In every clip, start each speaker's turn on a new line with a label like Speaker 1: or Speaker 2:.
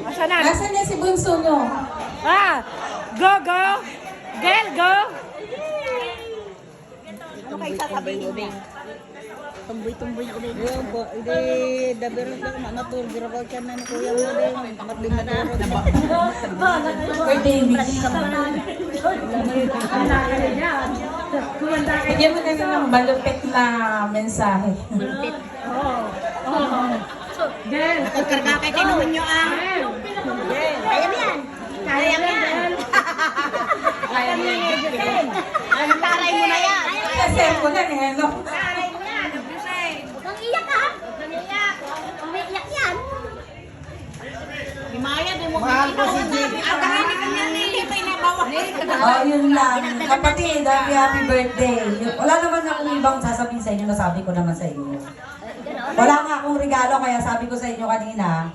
Speaker 1: Nasaan na si bunso nyo?
Speaker 2: Go, go! Girl, go!
Speaker 3: Ano kayo sasabihin niya? Tumboy-tumboy ko din. Yung po, hindi, dabiro lang, manatur, girabaw siya na ni Kuya mo din. Matlim na duro.
Speaker 1: Birthday wish. Bigyan mo na ng malupit na mensahe.
Speaker 2: Girl!
Speaker 3: Karga kay tinuhin nyo ah. Kaya mo yan. Kaya mo yan.
Speaker 1: Kaya niya yun.
Speaker 3: Ang taray mo na yan.
Speaker 1: Kasi mo na eh, no?
Speaker 3: Taray mo yan. Huwag iyak ha. Huwag iyak. Umiiyak yan. Himaya, di mo
Speaker 4: Mahal ko si Jake.
Speaker 5: Oh, yun lang. Kapatid, happy birthday. Wala naman akong ibang sasabihin sa inyo, nasabi ko naman sa inyo. Wala nga akong regalo, kaya sabi ko sa inyo kanina,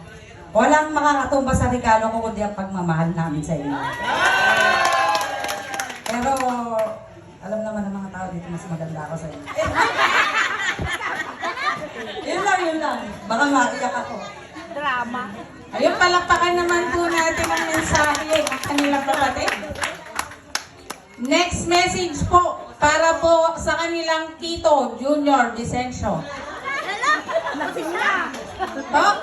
Speaker 5: walang makakatumba sa regalo ko kundi ang pagmamahal namin sa inyo. Pero, alam naman ng mga tao dito, mas maganda ako sa inyo. Yun lang. Baka maiyak ako.
Speaker 2: Drama.
Speaker 1: Ayun, palakpakan naman po natin ang mensahe ng kanilang kapatid. Next message po, para po sa kanilang Tito Junior Vicencio. Oh,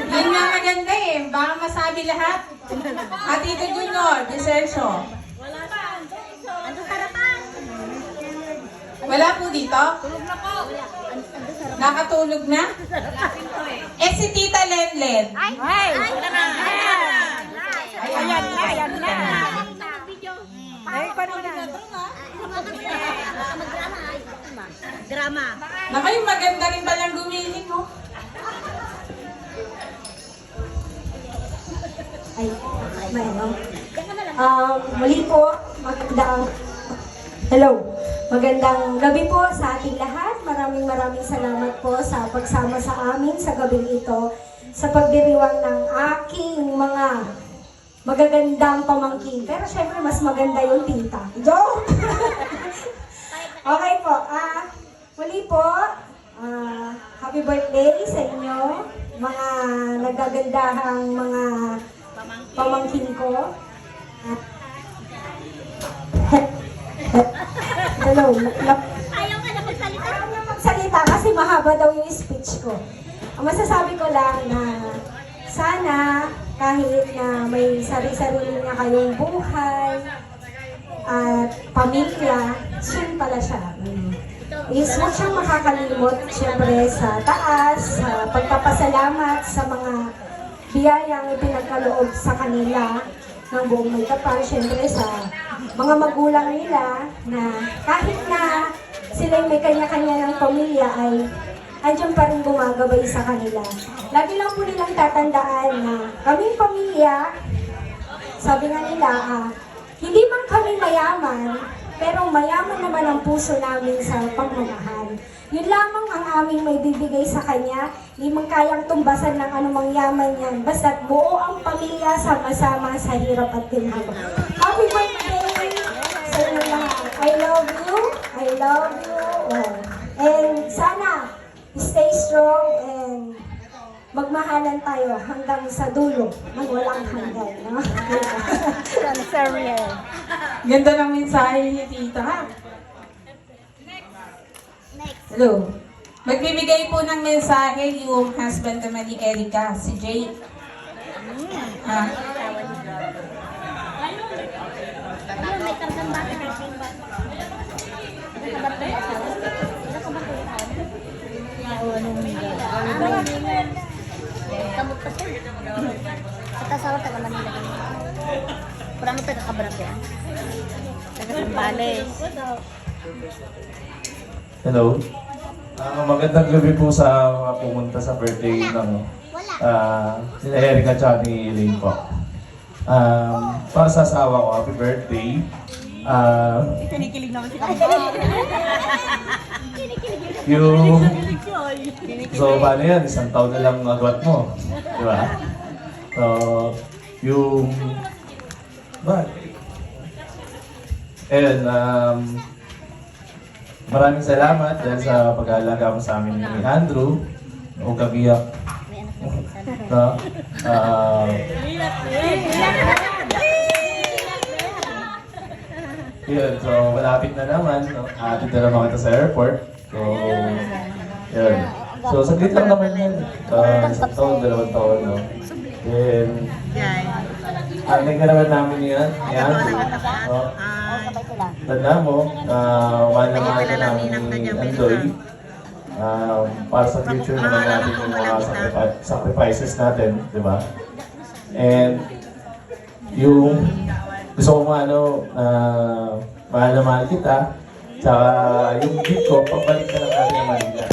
Speaker 1: yun nga maganda eh. Baka masabi lahat. Tito Junior Vicencio.
Speaker 3: Ando sarapan.
Speaker 1: Wala po dito? Nakatulog na? Eh si Tita Lenlen.
Speaker 2: Ay! Ayan na. Ay, paano na?
Speaker 3: Drama.
Speaker 1: Naku, yung maganda rin palang gumiling, oh.
Speaker 6: Ay, may ano. Muli po, magandang gabi po sa ating lahat. Maraming salamat po sa pagsama sa amin sa gabing ito sa pagdiriwang ng aking mga magagandang pamangkin. Pero syempre, mas maganda yung tita. Joke! Okay po. Muli po, happy birthday sa inyo, mga nagagandahang mga pamangkin ko. Hello.
Speaker 3: Ayaw ka na magsalita.
Speaker 6: Ayaw na magsalita kasi mahaba daw yung speech ko. Ang masasabi ko lang na sana kahit na may sarili-sarili na kayong buhay at pamilya, soon pala siya. Is huwag siyang makakalimot siyempre sa taas, sa pagpapasalamat sa mga biyayang ipinagkaloob sa kanila ng buong may kapal, siyempre sa mga magulang nila na kahit na sila may kanya-kanya ng pamilya ay andyan pa rin gumagabay sa kanila. Lagi lang po nilang tatandaan na kaming pamilya, sabi nga nila, hindi man kami mayaman, pero mayaman naman ang puso namin sa pagmamahal. Yun lamang ang aming may bibigay sa kanya, hindi man kayang tumbasan ng anumang yaman yan. Basta't buo ang pamilya sama-sama sa hirap at ginhawa. Happy birthday sa inyo lahat. I love you all. And sana, stay strong and magmahalan tayo hanggang sa dulo ng walang hanggan. No?
Speaker 1: Ganda ng mensahe ni Tita, ha? Hello. Magbibigay po ng mensahe yung husband naman ni Erica, si Jake.
Speaker 3: Ayun, may kargang bata na siya. Kamot pa siya. At asawa taga Manila. Parang ito kakabarap yan. Taga Sambales.
Speaker 4: Hello. Magandang gabi po sa mga pumunta sa birthday ng sila Eric at saka ni Elaine po. Para sa asawa ko, happy birthday.
Speaker 3: Kinikilig naman sila.
Speaker 4: So, paano yan? Isang taon na lang agwat mo. Di ba? So, maraming salamat dahil sa pag-aalaga mo sa amin ni Andrew. Huwag kagiyak.
Speaker 3: May anak na isa.
Speaker 4: Yun, so malapit na naman, no? Atid na naman kita sa airport. So, yun. So, saglit lang naman yan. Isang taon, 2 taon, no? Then, ang nagkaroon namin yan, no? Tanda mo, mahal na mahal ka namin ni Andoy. Para sa future naman natin yung mga sacrifices natin, di ba? And, yung gusto ko mahal na mahal kita, tsaka yung gift ko, pagbalik na lang natin ng Manila.